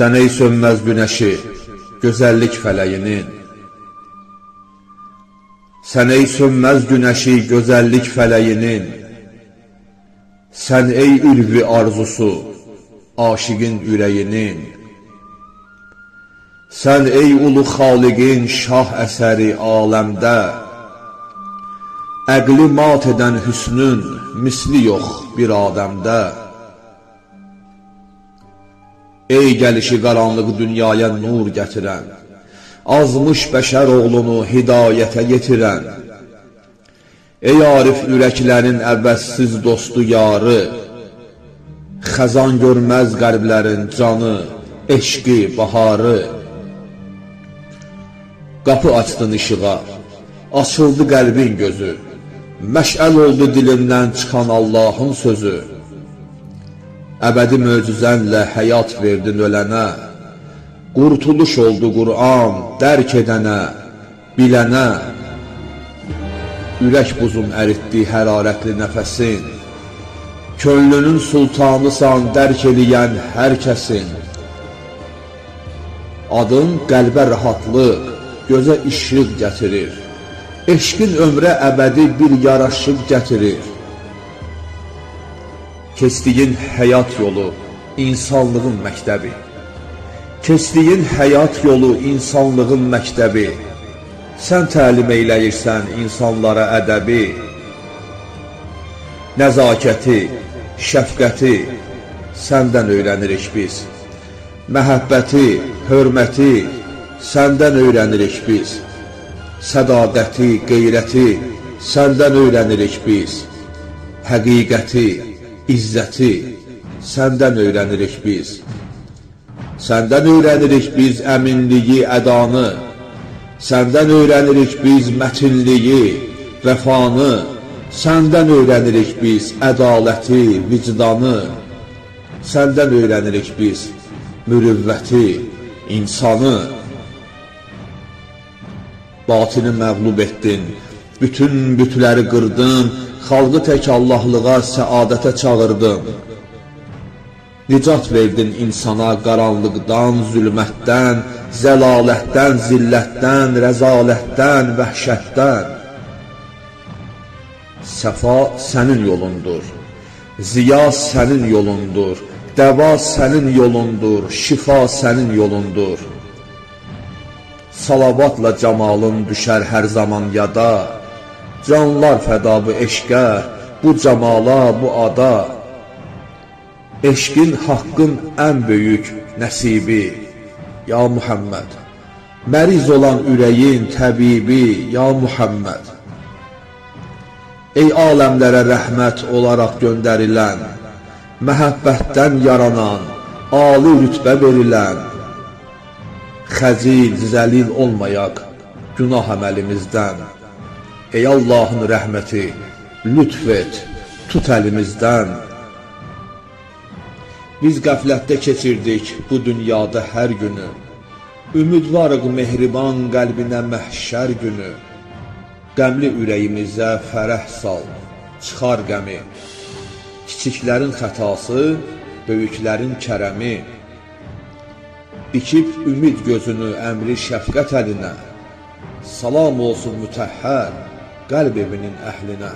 Sən ey sönməz günəşi, gözəllik fələyinin. Sən ey sönməz günəşi, gözəllik fələyinin. Sən ey ülvi arzusu, aşiqin ürəyinin. Sən ey ulu xaliqin şah əsəri aləmdə. Əqli mat edən hüsnün misli yox bir adəmdə. Ey gəlişi qaranlıq dünyaya nur gətirən, azmış bəşər oğlunu hidayətə yetirən. Ey arif ürəklərin əvəzsiz dostu yarı, xəzan görməz qəlblərin canı, eşqi, baharı. Qapı açdın işığa, açıldı qəlbin gözü, məşəl oldu dilindən çıxan Allahın sözü. Əbədi möcüzənlə həyat verdin ölənə, qurtuluş oldu Qur'an dərk edənə, bilənə. Ürək buzun əritdi hərarətli nəfəsin, könlünün sultanısan dərk eləyən hər kəsin. Adın qəlbə rahatlıq, gözə işıq gətirir, eşqin ömrə əbədi bir yaraşıq gətirir. Keçdiyin həyat yolu insanlığın məktəbi, keçdiyin həyat yolu insanlığın məktəbi. Sən təlim eyləyirsən insanlara ədəbi, nəzakəti, şəfqəti səndən öyrənirik biz. Məhəbbəti, hörməti səndən öyrənirik biz. Sədaqəti, qeyrəti səndən öyrənirik biz. Həqiqəti, İzzəti səndən öyrənirik biz. Səndən öyrənirik biz əminliyi, ədanı. Səndən öyrənirik biz mətinliyi, vəfanı. Səndən öyrənirik biz ədaləti, vicdanı. Səndən öyrənirik biz mürüvvəti, insanı. Batini məğlub etdin, bütün bütləri qırdın, xalqı tək Allahlığa, səadətə çağırdın. Nicat verdin insana qaranlıqdan, zülmətdən, zəlalətdən, zillətdən, rəzalətdən, vəhşətdən. Səfa sənin yolundur, ziya sənin yolundur, dəva sənin yolundur, şifa sənin yolundur. Salavatla camalın düşər hər zaman yada, canlar fəda bu eşqə, bu camala, bu ada. Eşqin haqqın ən böyük nəsibi, ya Muhammed. Məriz olan ürəyin təbibi, ya Muhammed. Ey aləmlərə rəhmət olaraq göndərilən, məhəbbətdən yaranan, ali rütbə verilən. Xəcil, zəlil olmayaq günah əməlimizdən. Ey Allahın rəhməti, lütf et, tut əlimizdən. Biz qəflətdə keçirdik bu dünyada hər günü, ümidvarıq mehriban qəlbinə məhşər günü. Qəmli ürəyimizə fərəh sal, çıxar qəmi, kiçiklərin xətası, böyüklərin kərəmi. Dikib ümid gözünü əmri şəfqət əlinə, salam olsun mütəhhər qəlb evinin əhlinə.